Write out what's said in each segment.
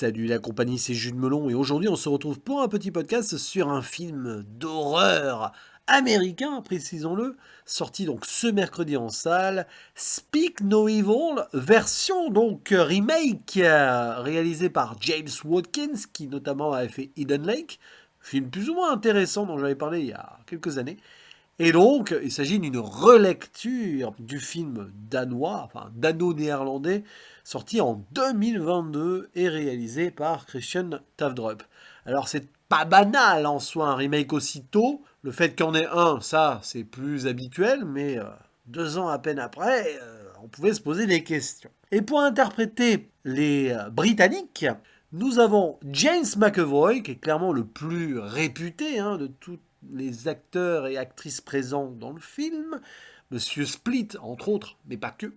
Salut la compagnie, c'est Jules Melon et aujourd'hui on se retrouve pour un petit podcast sur un film d'horreur américain, précisons-le, sorti donc ce mercredi en salle, Speak No Evil, version donc remake réalisé par James Watkins qui notamment avait fait Hidden Lake, film plus ou moins intéressant dont j'avais parlé il y a quelques années. Et donc, il s'agit d'une relecture du film danois, enfin dano-néerlandais, sorti en 2022 et réalisé par Christian Tavdrup. Alors, c'est pas banal en soi un remake aussitôt. Le fait qu'il y en ait un, ça, c'est plus habituel, mais 2 ans à peine après, on pouvait se poser des questions. Et pour interpréter les Britanniques, nous avons James McAvoy, qui est clairement le plus réputé de tous les acteurs et actrices présents dans le film, Monsieur Split, entre autres, mais pas que.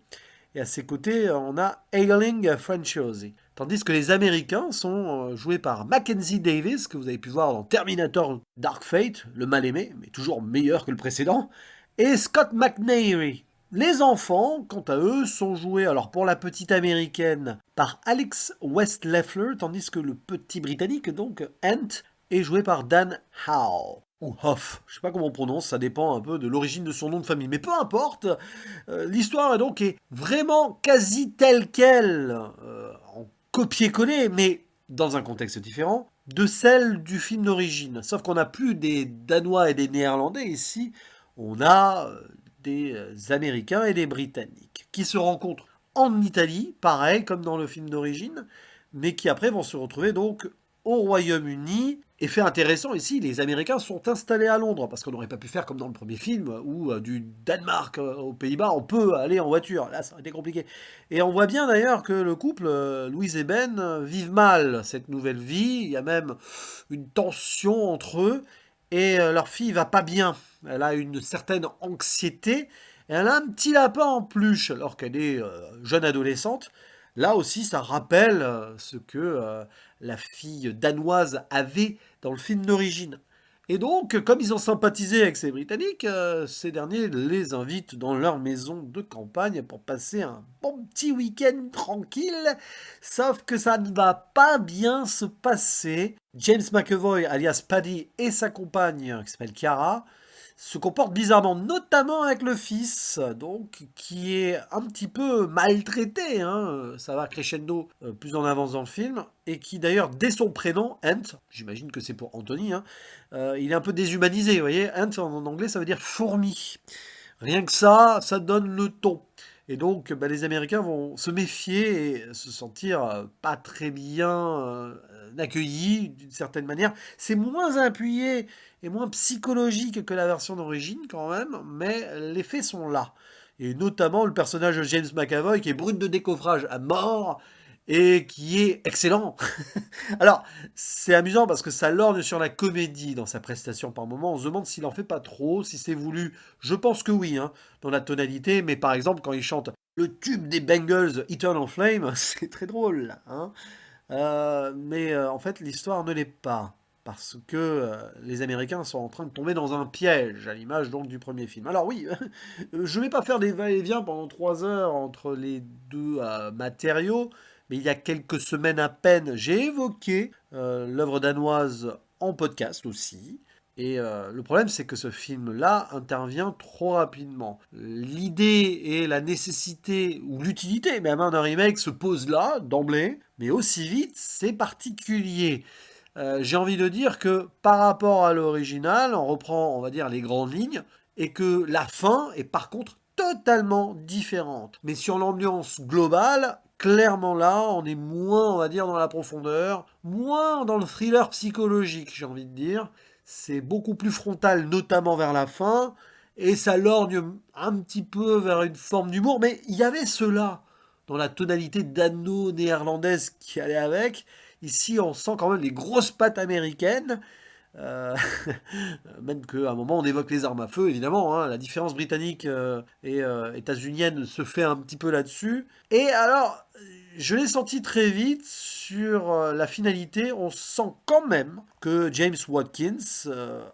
Et à ses côtés, on a Ailing Franciosi. Tandis que les Américains sont joués par Mackenzie Davis, que vous avez pu voir dans Terminator Dark Fate, le mal-aimé, mais toujours meilleur que le précédent, et Scott McNairy. Les enfants, quant à eux, sont joués, alors pour la petite américaine, par Alex Westleffler, tandis que le petit britannique, donc Ant, est joué par Dan Howe. Ou Hoff, je sais pas comment on prononce, ça dépend un peu de l'origine de son nom de famille. Mais peu importe, l'histoire donc est vraiment quasi telle qu'elle, en copier-coller, mais dans un contexte différent, de celle du film d'origine. Sauf qu'on n'a plus des Danois et des Néerlandais ici, on a des Américains et des Britanniques qui se rencontrent en Italie, pareil comme dans le film d'origine, mais qui après vont se retrouver donc au Royaume-Uni. Et fait intéressant ici, les Américains sont installés à Londres, parce qu'on n'aurait pas pu faire comme dans le premier film, où du Danemark aux Pays-Bas, on peut aller en voiture. Là, ça aurait été compliqué. Et on voit bien d'ailleurs que le couple, Louise et Ben, vivent mal cette nouvelle vie. Il y a même une tension entre eux. Et leur fille va pas bien. Elle a une certaine anxiété. Et elle a un petit lapin en peluche, alors qu'elle est jeune adolescente. Là aussi, ça rappelle ce que la fille danoise avait dans le film d'origine. Et donc, comme ils ont sympathisé avec ces Britanniques, ces derniers les invitent dans leur maison de campagne pour passer un bon petit week-end tranquille. Sauf que ça ne va pas bien se passer. James McAvoy, alias Paddy, et sa compagne, qui s'appelle Chiara, se comportent bizarrement, notamment avec le fils, donc qui est un petit peu maltraité, ça va crescendo plus en avance dans le film, et qui d'ailleurs, dès son prénom, Ant, j'imagine que c'est pour Anthony, il est un peu déshumanisé, vous voyez, Ant en anglais ça veut dire fourmi. Rien que ça donne le ton. Et donc, les Américains vont se méfier et se sentir pas très bien accueillis d'une certaine manière. C'est moins appuyé et moins psychologique que la version d'origine quand même, mais les faits sont là. Et notamment le personnage de James McAvoy qui est brut de décoffrage à mort et qui est excellent. Alors, c'est amusant parce que ça lorgne sur la comédie dans sa prestation par moment. On se demande s'il en fait pas trop, si c'est voulu. Je pense que oui, dans la tonalité. Mais par exemple, quand il chante le tube des Bengals, Eternal Flame, c'est très drôle, mais en fait, l'histoire ne l'est pas. Parce que les Américains sont en train de tomber dans un piège, à l'image donc du premier film. Alors oui, je ne vais pas faire des va-et-vient pendant 3 heures entre les deux matériaux, mais il y a quelques semaines à peine, j'ai évoqué l'œuvre danoise en podcast aussi. Et le problème, c'est que ce film-là intervient trop rapidement. L'idée et la nécessité, ou l'utilité même, d'un remake se pose là, d'emblée, mais aussi vite, c'est particulier. J'ai envie de dire que par rapport à l'original, on reprend, on va dire, les grandes lignes, et que la fin est par contre totalement différente. Mais sur l'ambiance globale, clairement là, on est moins, on va dire, dans la profondeur, moins dans le thriller psychologique, j'ai envie de dire. C'est beaucoup plus frontal, notamment vers la fin, et ça lorgne un petit peu vers une forme d'humour, mais il y avait cela dans la tonalité dano-néerlandaise qui allait avec. Ici, on sent quand même les grosses pattes américaines. Euh, Même qu'à un moment, on évoque les armes à feu, évidemment. La différence britannique et états-unienne se fait un petit peu là-dessus. Et alors, je l'ai senti très vite sur la finalité. On sent quand même que James Watkins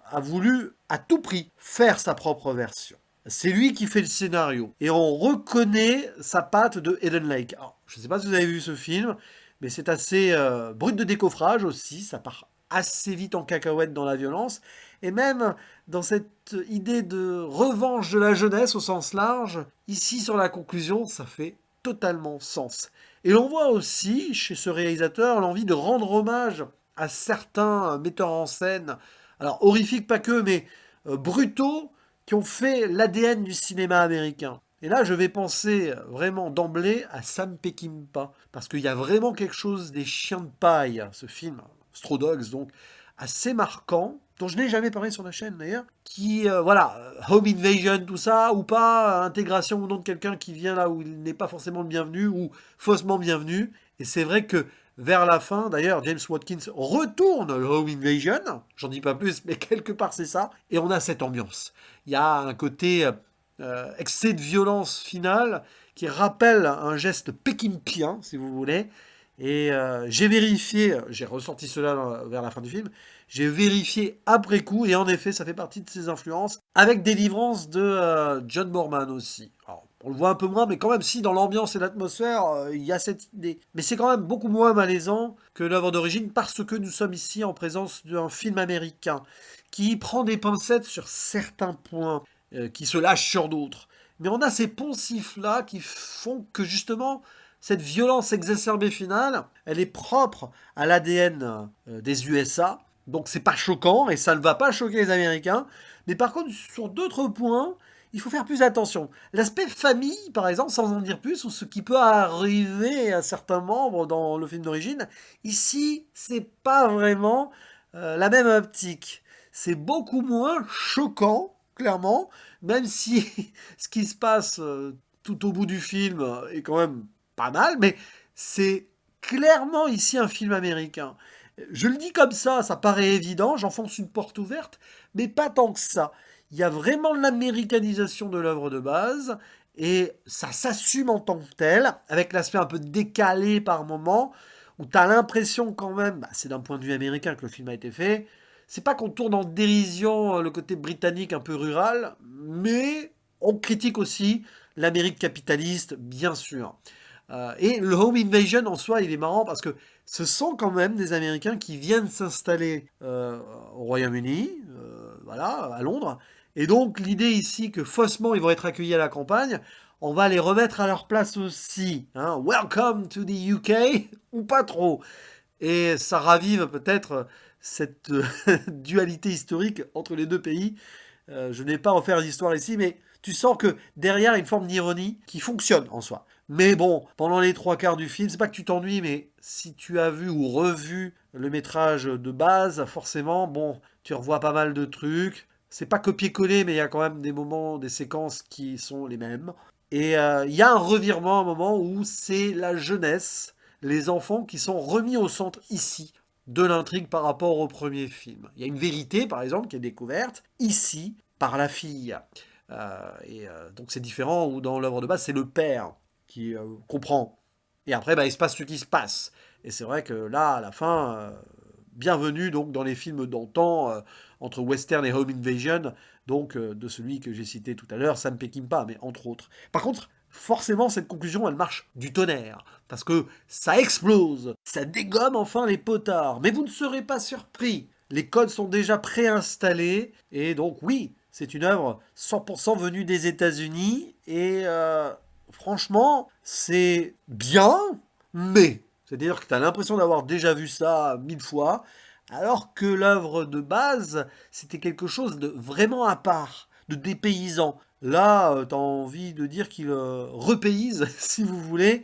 a voulu à tout prix faire sa propre version. C'est lui qui fait le scénario. Et on reconnaît sa patte de Hidden Lake. Alors, je ne sais pas si vous avez vu ce film, mais c'est assez brut de décoffrage aussi, ça part assez vite en cacahuète dans la violence, et même dans cette idée de revanche de la jeunesse au sens large, ici sur la conclusion, ça fait totalement sens. Et l'on voit aussi chez ce réalisateur l'envie de rendre hommage à certains metteurs en scène, alors horrifiques pas que, mais brutaux, qui ont fait l'ADN du cinéma américain. Et là, je vais penser vraiment d'emblée à Sam Peckinpah, parce qu'il y a vraiment quelque chose des chiens de paille, ce film, Straw Dogs, donc assez marquant, dont je n'ai jamais parlé sur la chaîne d'ailleurs, qui, voilà, home invasion, tout ça, ou pas, intégration ou non de quelqu'un qui vient là où il n'est pas forcément le bienvenu, ou faussement bienvenu. Et c'est vrai que vers la fin, d'ailleurs, James Watkins retourne le home invasion, j'en dis pas plus, mais quelque part c'est ça, et on a cette ambiance. Il y a un côté excès de violence finale qui rappelle un geste pékinpien, si vous voulez. Et j'ai vérifié, j'ai ressenti cela vers la fin du film, j'ai vérifié après coup, et en effet, ça fait partie de ses influences, avec Délivrance de John Boorman aussi. Alors, on le voit un peu moins, mais quand même, si dans l'ambiance et l'atmosphère, il y a cette idée. Mais c'est quand même beaucoup moins malaisant que l'œuvre d'origine, parce que nous sommes ici en présence d'un film américain qui prend des pincettes sur certains points, qui se lâche sur d'autres. Mais on a ces poncifs-là qui font que justement, cette violence exacerbée finale, elle est propre à l'ADN des USA. Donc c'est pas choquant et ça ne va pas choquer les Américains. Mais par contre, sur d'autres points, il faut faire plus attention. L'aspect famille, par exemple, sans en dire plus, ou ce qui peut arriver à certains membres dans le film d'origine, ici, c'est pas vraiment la même optique. C'est beaucoup moins choquant, clairement, même si ce qui se passe tout au bout du film est quand même pas mal, mais c'est clairement ici un film américain. Je le dis comme ça paraît évident, j'enfonce une porte ouverte, mais pas tant que ça. Il y a vraiment l'américanisation de l'œuvre de base, et ça s'assume en tant que tel, avec l'aspect un peu décalé par moment, où tu as l'impression quand même, bah, c'est d'un point de vue américain que le film a été fait, c'est pas qu'on tourne en dérision le côté britannique un peu rural, mais on critique aussi l'Amérique capitaliste, bien sûr. Et le home invasion en soi, il est marrant parce que ce sont quand même des Américains qui viennent s'installer au Royaume-Uni, voilà, à Londres. Et donc l'idée ici que faussement ils vont être accueillis à la campagne, on va les remettre à leur place aussi. Hein. Welcome to the UK, ou pas trop. Et ça ravive peut-être cette dualité historique entre les deux pays. Je n'ai pas refaire l'histoire ici, mais tu sens que derrière il y a une forme d'ironie qui fonctionne en soi. Mais bon, pendant les trois quarts du film, c'est pas que tu t'ennuies, mais si tu as vu ou revu le métrage de base, forcément, bon, tu revois pas mal de trucs. C'est pas copier-coller, mais il y a quand même des moments, des séquences qui sont les mêmes. Et il y a un revirement, un moment où c'est la jeunesse, les enfants qui sont remis au centre ici de l'intrigue par rapport au premier film. Il y a une vérité, par exemple, qui est découverte ici par la fille. Donc c'est différent où dans l'œuvre de base, c'est le père qui comprend. Et après, bah, il se passe ce qui se passe. Et c'est vrai que là, à la fin, bienvenue donc dans les films d'antan, entre western et home invasion, donc de celui que j'ai cité tout à l'heure, Sam Peckinpah, mais entre autres. Par contre, forcément, cette conclusion, elle marche du tonnerre, parce que ça explose, ça dégomme enfin les potards. Mais vous ne serez pas surpris, les codes sont déjà préinstallés, et donc oui, c'est une œuvre 100% venue des États-Unis, et franchement, c'est bien, mais c'est-à-dire que tu as l'impression d'avoir déjà vu ça 1000 fois, alors que l'œuvre de base, c'était quelque chose de vraiment à part, de dépaysant. Là, tu as envie de dire qu'il repayse, si vous voulez,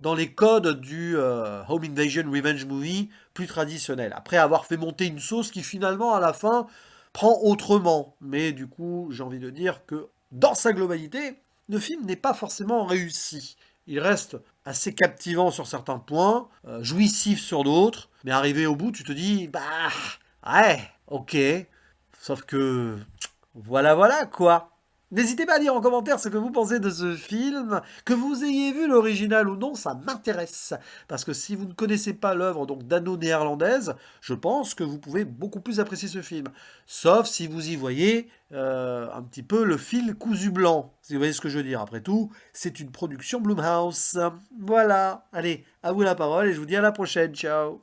dans les codes du Home Invasion Revenge Movie plus traditionnel. Après avoir fait monter une sauce qui finalement, à la fin, prend autrement. Mais du coup, j'ai envie de dire que dans sa globalité, le film n'est pas forcément réussi. Il reste assez captivant sur certains points, jouissif sur d'autres, mais arrivé au bout, tu te dis, bah, ouais, ok, sauf que, voilà, voilà, quoi. N'hésitez pas à dire en commentaire ce que vous pensez de ce film, que vous ayez vu l'original ou non, ça m'intéresse. Parce que si vous ne connaissez pas l'œuvre donc dano-néerlandaise, je pense que vous pouvez beaucoup plus apprécier ce film. Sauf si vous y voyez un petit peu le fil cousu blanc. Si vous voyez ce que je veux dire. Après tout, c'est une production Blumhouse. Voilà. Allez, à vous la parole et je vous dis à la prochaine. Ciao.